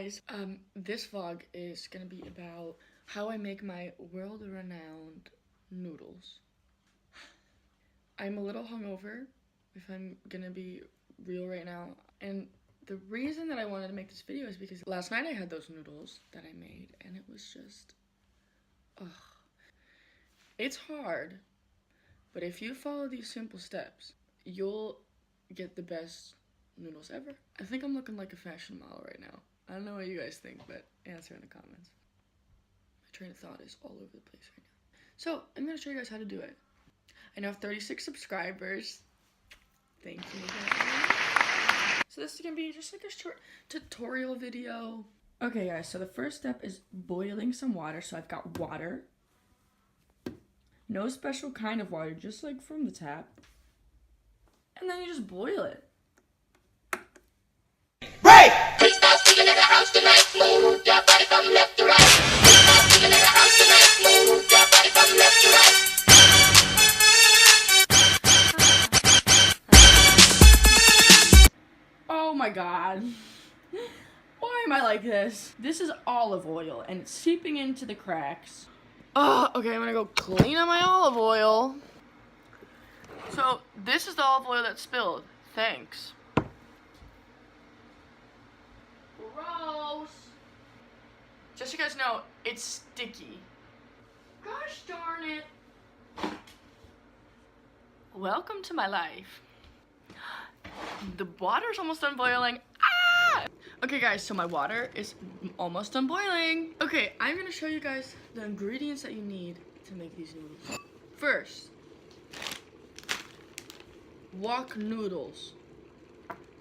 guys, this vlog is gonna be about how I make my world-renowned noodles. I'm a little hungover, if I'm gonna be real right now, and the reason that I wanted to make this video is because last night I had those noodles that I made, and it was just, ugh. It's hard, but if you follow these simple steps, you'll get the best noodles ever. I think I'm looking like a fashion model right now. I don't know what you guys think, but answer in the comments. My train of thought is all over the place right now. So, I'm gonna show you guys how to do it. I now have 36 subscribers. Thank you guys. So this is gonna be just like a short tutorial video. Okay guys, so the first step is boiling some water. So I've got water. No special kind of water, just like from the tap. And then you just boil it. Right! Oh my god. Why am I like this? This is olive oil and it's seeping into the cracks. Okay, I'm gonna go clean up my olive oil. So, this is the olive oil that spilled. Thanks. Gross. Just so you guys know, it's sticky. Gosh darn it. Welcome to my life. The water's almost done boiling. Ah! Okay guys, so my water is almost done boiling. Okay, I'm gonna show you guys the ingredients that you need to make these noodles. First, wok noodles.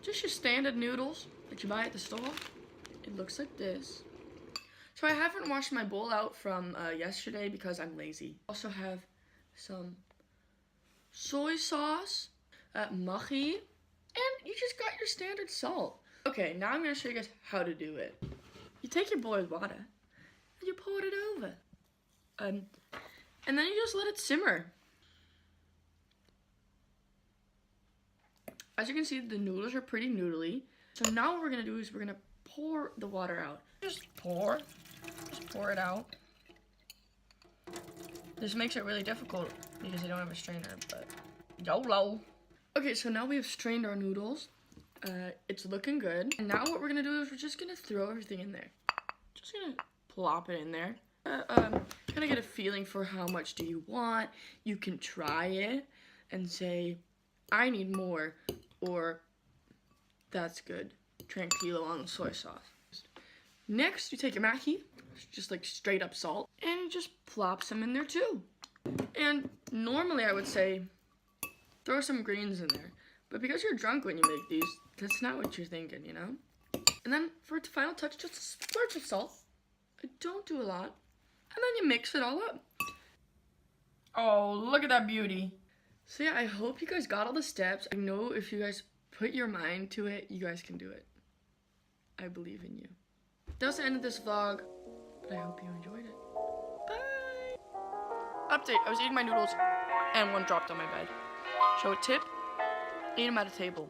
Just your standard noodles that you buy at the store. It looks like this. So I haven't washed my bowl out from yesterday because I'm lazy. Also have some soy sauce, mahi, and you just got your standard salt. Okay, now I'm gonna show you guys how to do it. You take your boiled water and you pour it over. And then you just let it simmer. As you can see, the noodles are pretty noodly. So now what we're gonna do is we're gonna pour the water out. Just pour it out. This makes it really difficult because I don't have a strainer, but YOLO. Okay, so now we have strained our noodles. It's looking good. And now what we're gonna do is we're just gonna throw everything in there. Just gonna plop it in there. Kind of get a feeling for how much do you want. You can try it and say, I need more, or that's good. Tranquilo on the soy sauce. Next, you take your mahi, just like straight up salt, and you just plop some in there too. And normally I would say, throw some greens in there. But because you're drunk when you make these, that's not what you're thinking, you know? And then for its final touch, just a splurge of salt. Don't do a lot. And then you mix it all up. Oh, look at that beauty. So yeah, I hope you guys got all the steps. I know if you guys put your mind to it, you guys can do it. I believe in you. That's the end of this vlog, but I hope you enjoyed it. Bye! Update, I was eating my noodles and one dropped on my bed. So tip, eat them at a table.